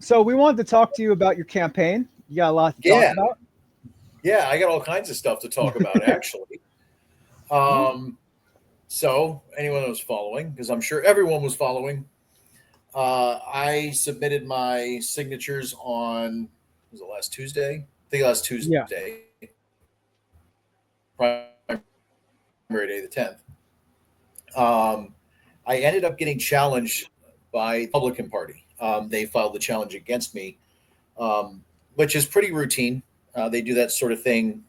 So we wanted to talk to you about your campaign. You got a lot to talk about. Yeah, I got all kinds of stuff to talk about, actually. So anyone that was following, because I'm sure everyone was following, I submitted my signatures on, was it last Tuesday? I think last Tuesday. Yeah. Primary day, the 10th. I ended up getting challenged by the Republican Party. They filed the challenge against me, which is pretty routine. They do that sort of thing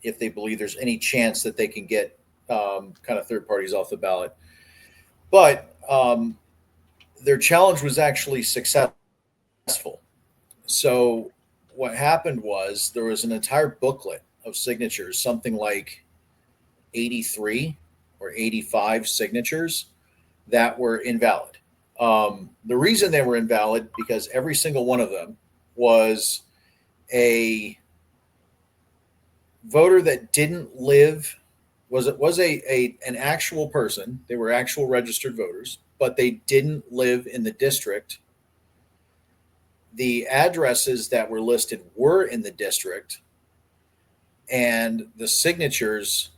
if they believe there's any chance that they can get kind of third parties off the ballot. But their challenge was actually successful. So what happened was there was an entire booklet of signatures, something like 83 or 85 signatures that were invalid. The reason they were invalid because every single one of them was a voter that didn't live, was an actual person. They were actual registered voters, but they didn't live in the district. The addresses that were listed were in the district, and the signatures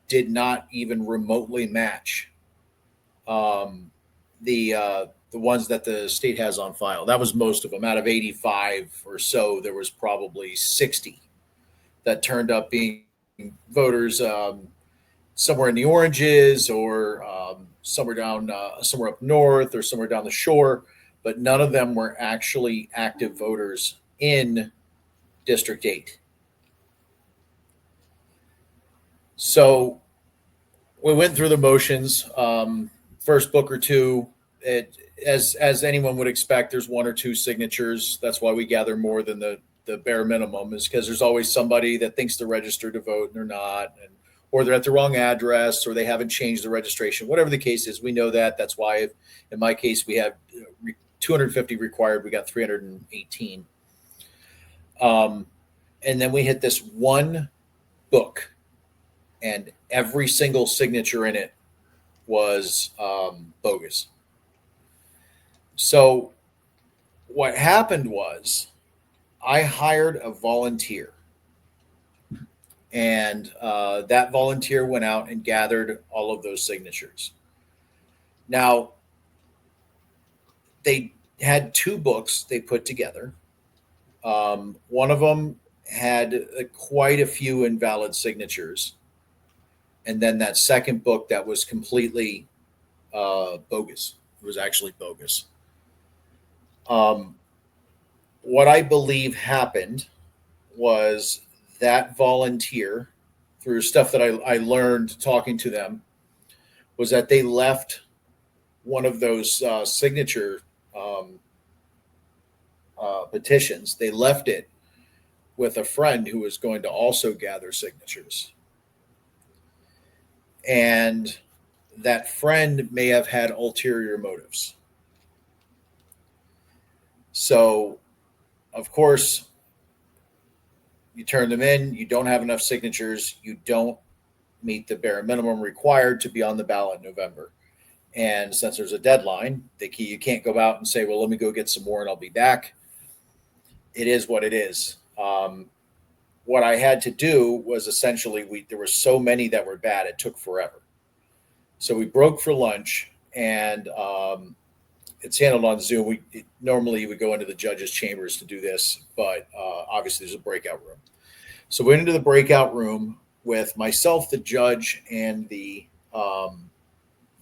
did not even remotely match the ones that the state has on file. That was most of them. Out of 85 or so, there was probably 60 that turned up being voters somewhere in the Oranges or somewhere up north or somewhere down the shore, but none of them were actually active voters in District 8. So we went through the motions. First book or two, as anyone would expect, there's one or two signatures. That's why we gather more than the bare minimum, is because there's always somebody that thinks they're registered to vote and they're not, or they're at the wrong address, or they haven't changed the registration. Whatever the case is, we know that. That's why, in my case, we have 250 required. We got 318. And then we hit this one book, and every single signature in it was bogus. So what happened was I hired a volunteer, and that volunteer went out and gathered all of those signatures. Now, they had two books they put together. One of them had quite a few invalid signatures. And then that second book that was completely bogus. It was actually bogus. What I believe happened was that volunteer, through stuff that I learned talking to them, was that they left one of those signature petitions. They left it with a friend who was going to also gather signatures. And that friend may have had ulterior motives. So, of course, you turn them in, you don't have enough signatures, you don't meet the bare minimum required to be on the ballot in November. And since there's a deadline, you can't go out and say, well, let me go get some more and I'll be back. It is what it is. What I had to do was essentially, there were so many that were bad, it took forever. So we broke for lunch, and it's handled on Zoom. Normally you would go into the judges' chambers to do this, but obviously there's a breakout room. So we went into the breakout room with myself, the judge, and the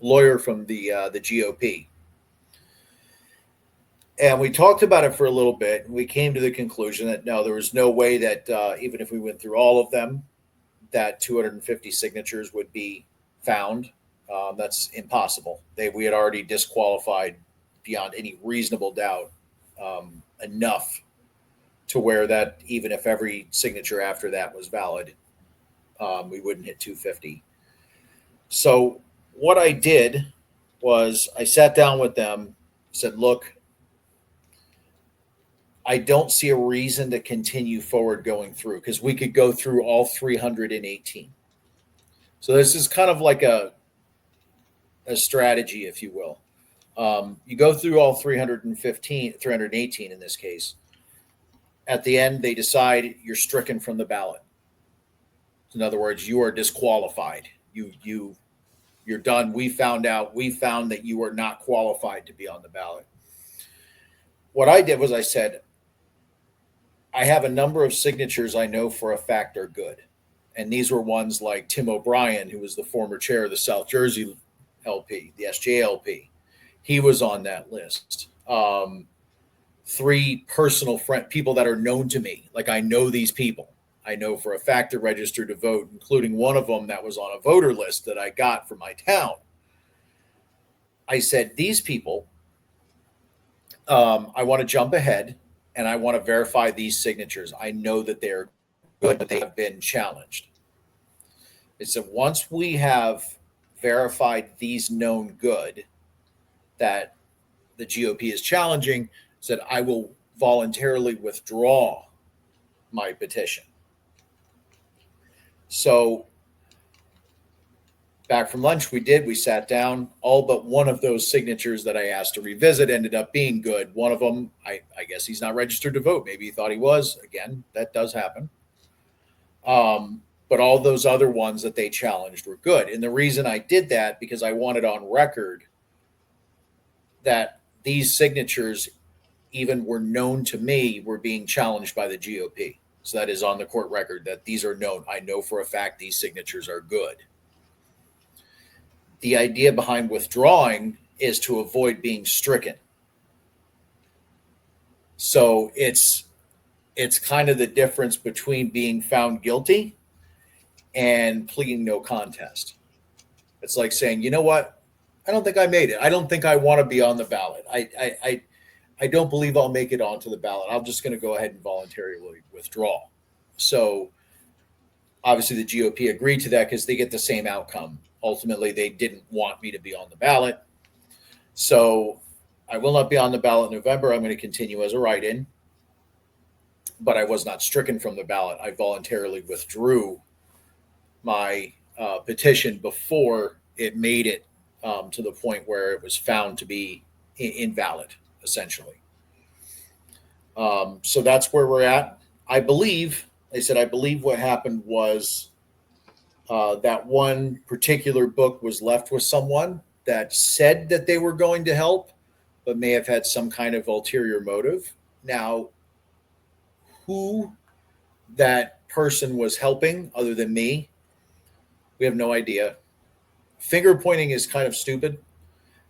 lawyer from the GOP. And we talked about it for a little bit. And we came to the conclusion that no, there was no way that even if we went through all of them, that 250 signatures would be found. That's impossible. We had already disqualified beyond any reasonable doubt enough to where that even if every signature after that was valid, we wouldn't hit 250. So what I did was I sat down with them, said, look, I don't see a reason to continue forward going through, because we could go through all 318. So this is kind of like a strategy, if you will. You go through all 318 in this case. At the end, they decide you're stricken from the ballot. In other words, you are disqualified. You're done. We found that you are not qualified to be on the ballot. What I did was I said, I have a number of signatures I know for a fact are good. And these were ones like Tim O'Brien, who was the former chair of the South Jersey LP, the NJLP. He was on that list. 3 personal people that are known to me. Like, I know these people. I know for a fact they're registered to vote, including one of them that was on a voter list that I got from my town. I said, these people, I want to jump ahead and I want to verify these signatures. I know that they're good, but they have been challenged. It said, once we have verified these known good that the GOP is challenging, said, I will voluntarily withdraw my petition. So back from lunch, we sat down. All but one of those signatures that I asked to revisit ended up being good. One of them, I guess he's not registered to vote. Maybe he thought he was. Again, that does happen. But all those other ones that they challenged were good. And the reason I did that, because I wanted on record that these signatures even were known to me were being challenged by the GOP. So that is on the court record that these are known. I know for a fact these signatures are good. The idea behind withdrawing is to avoid being stricken. So it's kind of the difference between being found guilty and pleading no contest. It's like saying, you know what? I don't think I made it. I don't think I want to be on the ballot. I don't believe I'll make it onto the ballot. I'm just going to go ahead and voluntarily withdraw. So obviously the GOP agreed to that because they get the same outcome. Ultimately, they didn't want me to be on the ballot. So I will not be on the ballot in November. I'm going to continue as a write-in. But I was not stricken from the ballot. I voluntarily withdrew my petition before it made it to the point where it was found to be invalid, essentially. So that's where we're at. I believe what happened was that one particular book was left with someone that said that they were going to help, but may have had some kind of ulterior motive. Now, who that person was helping other than me, we have no idea. Finger pointing is kind of stupid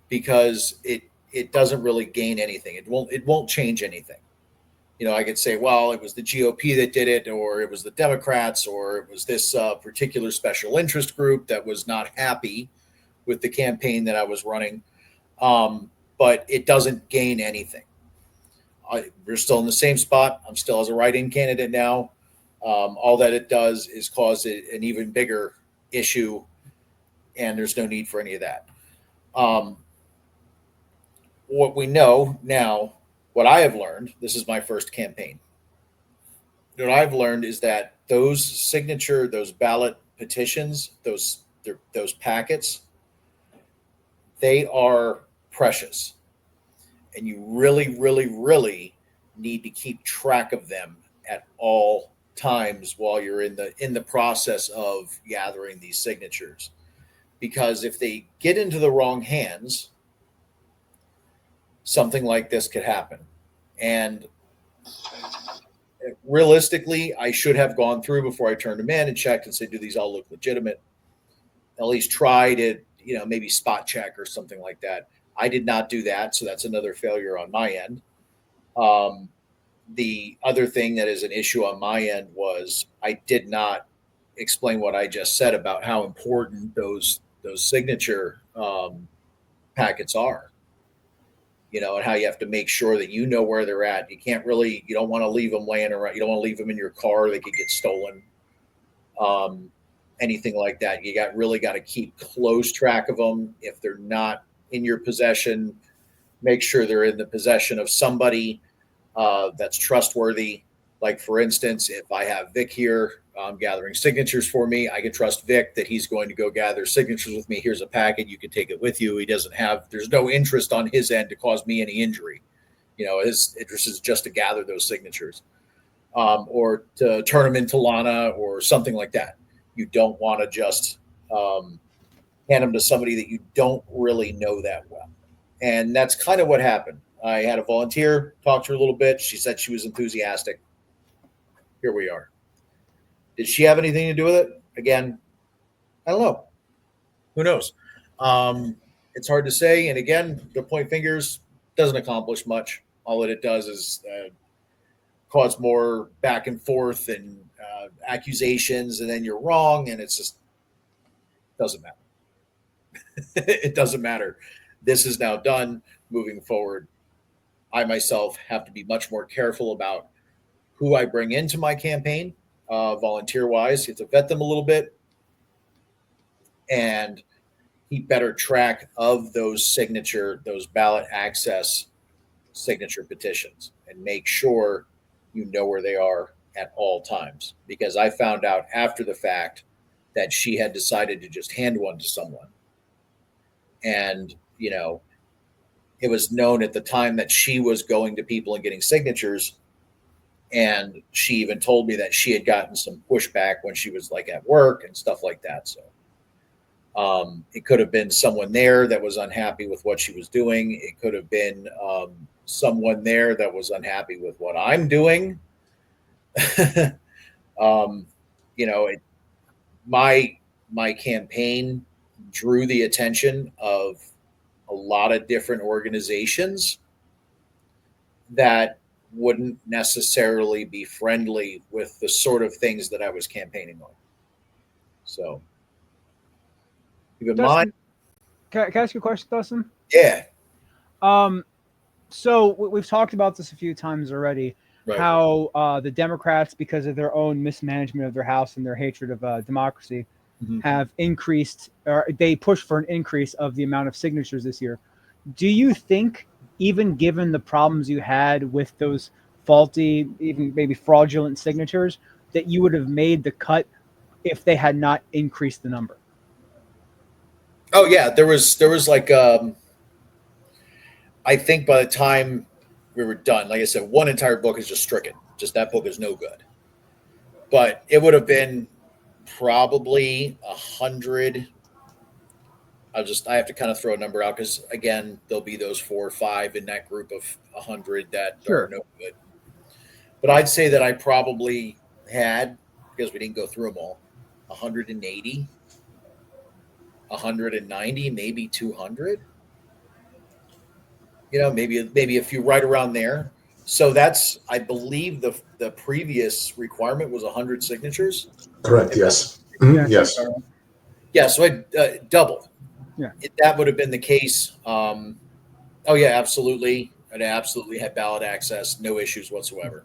because it doesn't really gain anything. It won't change anything. You know, I could say, well, it was the GOP that did it, or it was the Democrats, or it was this particular special interest group that was not happy with the campaign that I was running. But it doesn't gain anything. We're still in the same spot. I'm still as a write-in candidate now. All that it does is cause an even bigger issue, and there's no need for any of that. What we know now, what I have learned, this is my first campaign. What I've learned is that those ballot petitions, those packets, they are precious. And you really, really, really need to keep track of them at all times while you're in the process of gathering these signatures. Because if they get into the wrong hands, something like this could happen. And realistically, I should have gone through before I turned them in and checked and said, do these all look legitimate? At least try to, maybe spot check or something like that. I did not do that, so that's another failure on my end. The other thing that is an issue on my end was I did not explain what I just said about how important those signature packets are. And how you have to make sure that you know where they're at. You don't want to leave them laying around. You don't want to leave them in your car. They could get stolen. Anything like that. You really got to keep close track of them. If they're not in your possession, make sure they're in the possession of somebody that's trustworthy, Like, for instance, if I have Vic here gathering signatures for me, I can trust Vic that he's going to go gather signatures with me. Here's a packet. You can take it with you. There's no interest on his end to cause me any injury. His interest is just to gather those signatures or to turn them into Lana or something like that. You don't want to just hand them to somebody that you don't really know that well. And that's kind of what happened. I had a volunteer talk to her a little bit. She said she was enthusiastic. Here we are. Did she have anything to do with it? Again, I don't know. Who knows? It's hard to say. And again, the point fingers doesn't accomplish much. All that it does is cause more back and forth and accusations, and then you're wrong, and it's just doesn't matter. It doesn't matter. This is now done. Moving forward, I myself have to be much more careful about who I bring into my campaign, volunteer-wise. You have to vet them a little bit and keep better track of those ballot access signature petitions, and make sure you know where they are at all times. Because I found out after the fact that she had decided to just hand one to someone. And, it was known at the time that she was going to people and getting signatures. And she even told me that she had gotten some pushback when she was like at work and stuff like that. So it could have been someone there that was unhappy with what she was doing. It could have been someone there that was unhappy with what I'm doing. My campaign drew the attention of a lot of different organizations that wouldn't necessarily be friendly with the sort of things that I was campaigning on. So keep in mind. Can I ask you a question, Dustin? Yeah. So we've talked about this a few times already, right. How the Democrats, because of their own mismanagement of their House and their hatred of democracy, have increased, or they push for an increase of the amount of signatures this year. Do you think, even given the problems you had with those faulty, even maybe fraudulent signatures, that you would have made the cut if they had not increased the number? Oh yeah, there was like I think by the time we were done, like I said, one entire book is just stricken. Just that book is no good. But it would have been probably 100. I have to kind of throw a number out because, again, there'll be those 4 or 5 in that group of 100 that are no good. But I'd say that I probably had, because we didn't go through them all, 180, 190, maybe 200. Maybe a few right around there. So that's, I believe the previous requirement was 100 signatures. Correct. Yes. Yes. Yeah. So I doubled. Yeah. If that would have been the case. Oh yeah, absolutely. I'd absolutely had ballot access, no issues whatsoever.